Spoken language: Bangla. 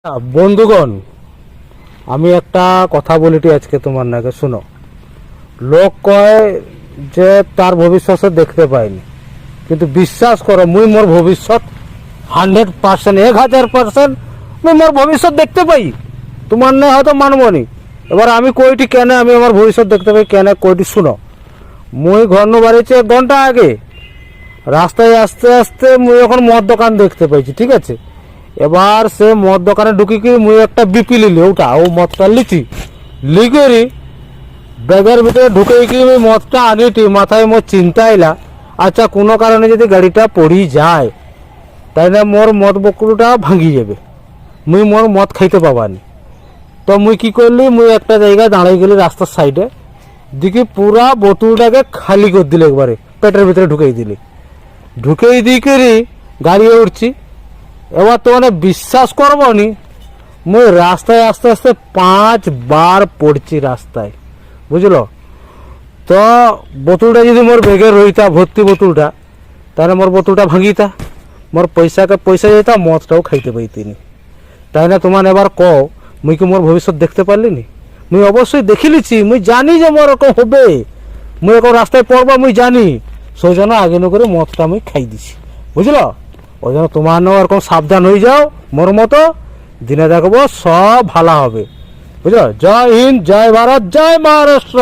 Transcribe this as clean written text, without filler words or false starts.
বন্ধুগণ, আমি একটা কথা বলিটি আজকে তোমার নাকি শুনো। লোক কয় যে তার ভবিষ্যৎ দেখতে পাইনি, কিন্তু বিশ্বাস করো মুই মোর ভবিষ্যৎ 100%, 1000% মুই মোর ভবিষ্যৎ দেখতে পাই। তোমার না হয়তো মানবনি। এবার আমি কইটি কেন আমি আমার ভবিষ্যৎ দেখতে পাই কেন কইটি শুনো। মুই ঘর বাড়িতে 1 ঘন্টা আগে রাস্তায় আসতে আসতে মুই এখন মদ দোকান দেখতে পাইছি, ঠিক আছে। এবার সে মদ দোকানে ঢুকি কি মুই একটা বিপি লিলি, ওটা ও মদটা লিচি লিগেরি ব্যাগের ভিতরে ঢুকে কি মুই মদটা আনিটি। মাথায় মোর চিন্তা এলা, আচ্ছা কোনো কারণে যদি গাড়িটা পড়ি যায় তাইলে মোর মদ বকুলটা ভাঙি যাবে, মুই মোর মদ খাইতে পাবানি। তো মুই কি করলি, মুই একটা জায়গায় দাঁড়াই গেলি রাস্তার সাইডে, দিকে পুরা বোতলটাকে খালি করে দিলে, একবারে পেটের ভিতরে ঢুকাই দিলি। ঢুকেই দিয়ে করি গাড়িয়ে উঠছি। এবার তো মানে বিশ্বাস করবো নি, মুই রাস্তায় আস্তে আস্তে 5 বার পড়ছি রাস্তায়, বুঝলো। তো বোতলটা যদি মোর ব্যাগে রইতা ভর্তি বোতলটা, তাহলে মোর বোতলটা ভাঙিতা, মোর পয়সা যেতা, মদটাও খাইতে পাইতিনি। তাই না তোমার এবার কও মুই কি মোর ভবিষ্যৎ দেখতে পারলি নি? মুই অবশ্যই দেখি লিছি, মুই জানি যে মোর এরকম হবে, মুই এখন রাস্তায় পড়বা মুই জানি। সেই জন্য আগে করে মদটা আমি খাই দিছি, বুঝলো। ওই জন্য তোমার এরকম সাবধান হয়ে যাও মোর মতো, দিনে দেখবো সব ভালো হবে, বুঝলো। জয় হিন্দ, জয় ভারত, জয় মহারাষ্ট্র।